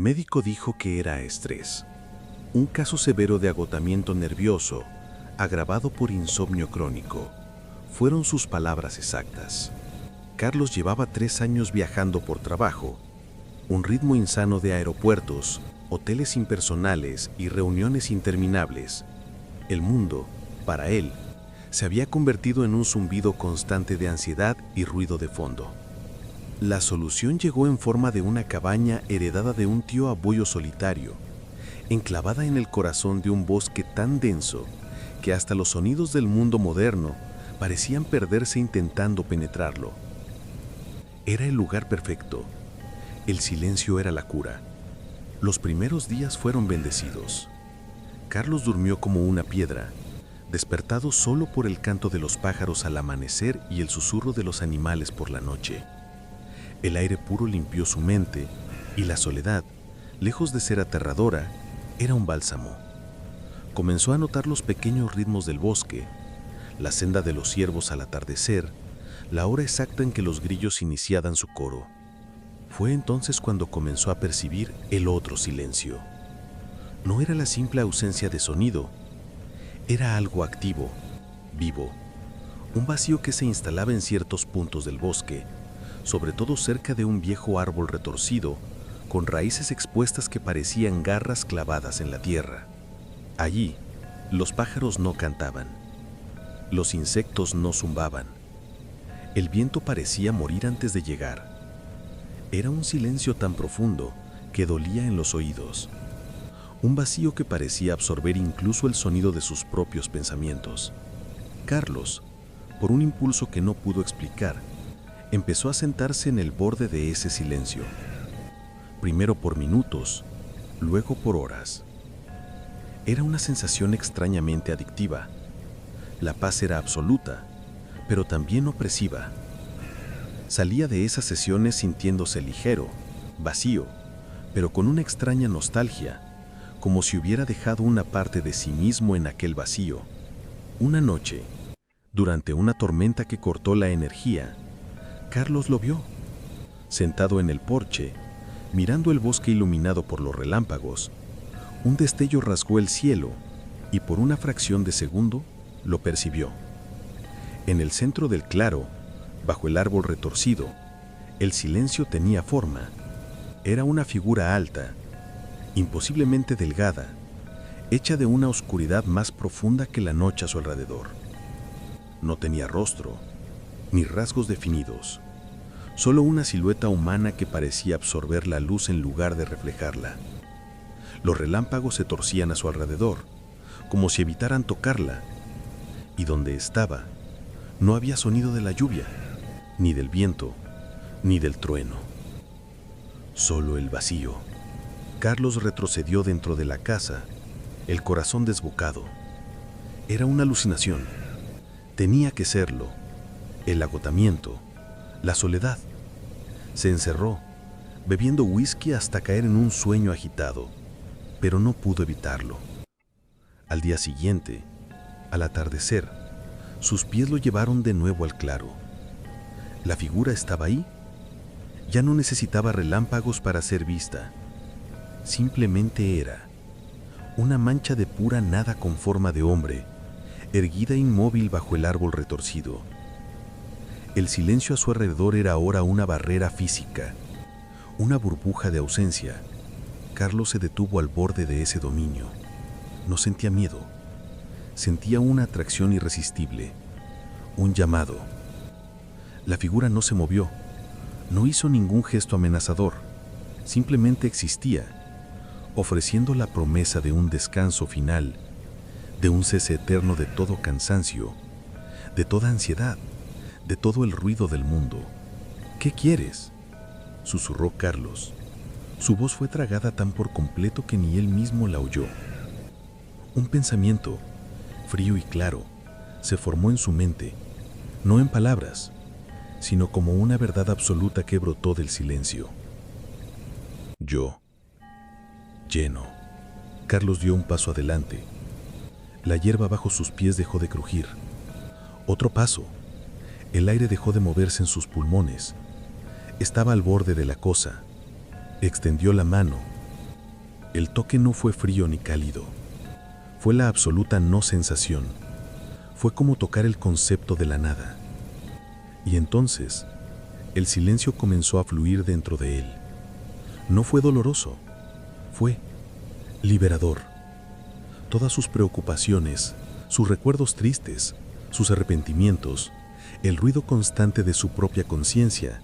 médico dijo que era estrés, un caso severo de agotamiento nervioso, agravado por insomnio crónico. Fueron sus palabras exactas. Carlos llevaba 3 años viajando por trabajo, un ritmo insano de aeropuertos, hoteles impersonales y reuniones interminables. El mundo, para él, se había convertido en un zumbido constante de ansiedad y ruido de fondo. La solución llegó en forma de una cabaña heredada de un tío abuelo solitario, enclavada en el corazón de un bosque tan denso que hasta los sonidos del mundo moderno parecían perderse intentando penetrarlo. Era el lugar perfecto. El silencio era la cura. Los primeros días fueron bendecidos. Carlos durmió como una piedra, despertado solo por el canto de los pájaros al amanecer y el susurro de los animales por la noche. El aire puro limpió su mente y la soledad, lejos de ser aterradora, era un bálsamo. Comenzó a notar los pequeños ritmos del bosque, la senda de los ciervos al atardecer, la hora exacta en que los grillos iniciaban su coro. Fue entonces cuando comenzó a percibir el otro silencio. No era la simple ausencia de sonido, era algo activo, vivo, un vacío que se instalaba en ciertos puntos del bosque, sobre todo cerca de un viejo árbol retorcido, con raíces expuestas que parecían garras clavadas en la tierra. Allí, los pájaros no cantaban, los insectos no zumbaban, el viento parecía morir antes de llegar. Era un silencio tan profundo que dolía en los oídos, un vacío que parecía absorber incluso el sonido de sus propios pensamientos. Carlos, por un impulso que no pudo explicar, empezó a sentarse en el borde de ese silencio, primero por minutos, luego por horas. Era una sensación extrañamente adictiva. La paz era absoluta, pero también opresiva. Salía de esas sesiones sintiéndose ligero, vacío, pero con una extraña nostalgia, como si hubiera dejado una parte de sí mismo en aquel vacío. Una noche, durante una tormenta que cortó la energía, Carlos lo vio, sentado en el porche, mirando el bosque iluminado por los relámpagos. Un destello rasgó el cielo y por una fracción de segundo lo percibió. En el centro del claro, bajo el árbol retorcido, el silencio tenía forma. Era una figura alta, imposiblemente delgada, hecha de una oscuridad más profunda que la noche a su alrededor. No tenía rostro, ni rasgos definidos, solo una silueta humana que parecía absorber la luz en lugar de reflejarla. Los relámpagos se torcían a su alrededor, como si evitaran tocarla, y donde estaba, no había sonido de la lluvia, ni del viento, ni del trueno. Solo el vacío. Carlos retrocedió dentro de la casa, el corazón desbocado. Era una alucinación. Tenía que serlo. El agotamiento, la soledad. Se encerró, bebiendo whisky hasta caer en un sueño agitado, pero no pudo evitarlo. Al día siguiente, al atardecer, sus pies lo llevaron de nuevo al claro. La figura estaba ahí. Ya no necesitaba relámpagos para ser vista. Simplemente era una mancha de pura nada con forma de hombre, erguida inmóvil bajo el árbol retorcido. El silencio a su alrededor era ahora una barrera física, una burbuja de ausencia. Carlos se detuvo al borde de ese dominio. No sentía miedo. Sentía una atracción irresistible, un llamado. La figura no se movió, no hizo ningún gesto amenazador, simplemente existía, ofreciendo la promesa de un descanso final, de un cese eterno de todo cansancio, de toda ansiedad, de todo el ruido del mundo. ¿Qué quieres?, susurró Carlos. Su voz fue tragada tan por completo que ni él mismo la oyó. Un pensamiento, frío y claro, se formó en su mente, no en palabras, sino como una verdad absoluta que brotó del silencio. Yo, lleno. Carlos dio un paso adelante. La hierba bajo sus pies dejó de crujir. Otro paso. El aire dejó de moverse en sus pulmones. Estaba al borde de la cosa. Extendió la mano El toque no fue frío ni cálido. Fue la absoluta no sensación. Fue como tocar el concepto de la nada. Y entonces, el silencio comenzó a fluir dentro de él. No fue doloroso, fue liberador. Todas sus preocupaciones, sus recuerdos tristes, sus arrepentimientos, el ruido constante de su propia conciencia,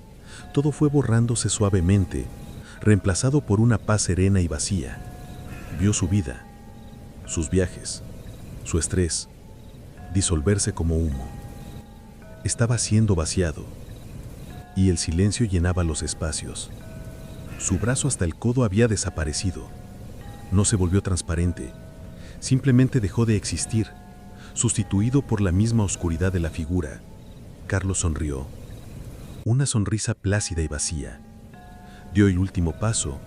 todo fue borrándose suavemente, reemplazado por una paz serena y vacía. Vio su vida, sus viajes, su estrés, disolverse como humo. Estaba siendo vaciado, y el silencio llenaba los espacios. Su brazo hasta el codo había desaparecido. No se volvió transparente, simplemente dejó de existir, sustituido por la misma oscuridad de la figura. Carlos sonrió, una sonrisa plácida y vacía. Dio el último paso,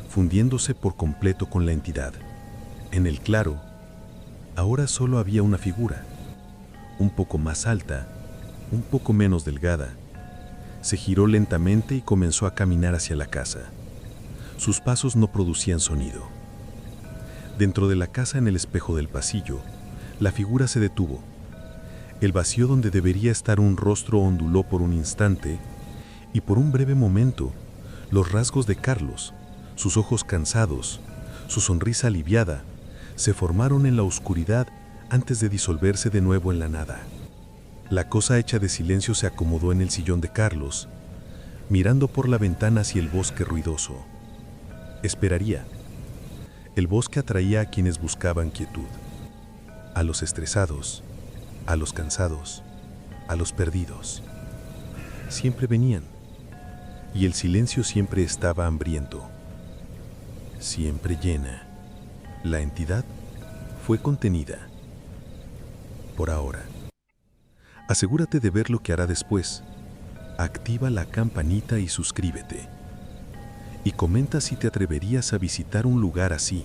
fundiéndose por completo con la entidad. En el claro, ahora solo había una figura, un poco más alta, un poco menos delgada. Se giró lentamente y comenzó a caminar hacia la casa. Sus pasos no producían sonido. Dentro de la casa, en el espejo del pasillo, la figura se detuvo. El vacío donde debería estar un rostro onduló por un instante, y por un breve momento, los rasgos de Carlos, sus ojos cansados, su sonrisa aliviada, se formaron en la oscuridad antes de disolverse de nuevo en la nada. La cosa hecha de silencio se acomodó en el sillón de Carlos, mirando por la ventana hacia el bosque ruidoso. Esperaría. El bosque atraía a quienes buscaban quietud, a los estresados, a los cansados, a los perdidos. Siempre venían, y el silencio siempre estaba hambriento, siempre llena. La entidad fue contenida. Por ahora. Asegúrate de ver lo que hará después. Activa la campanita y suscríbete. Y comenta si te atreverías a visitar un lugar así.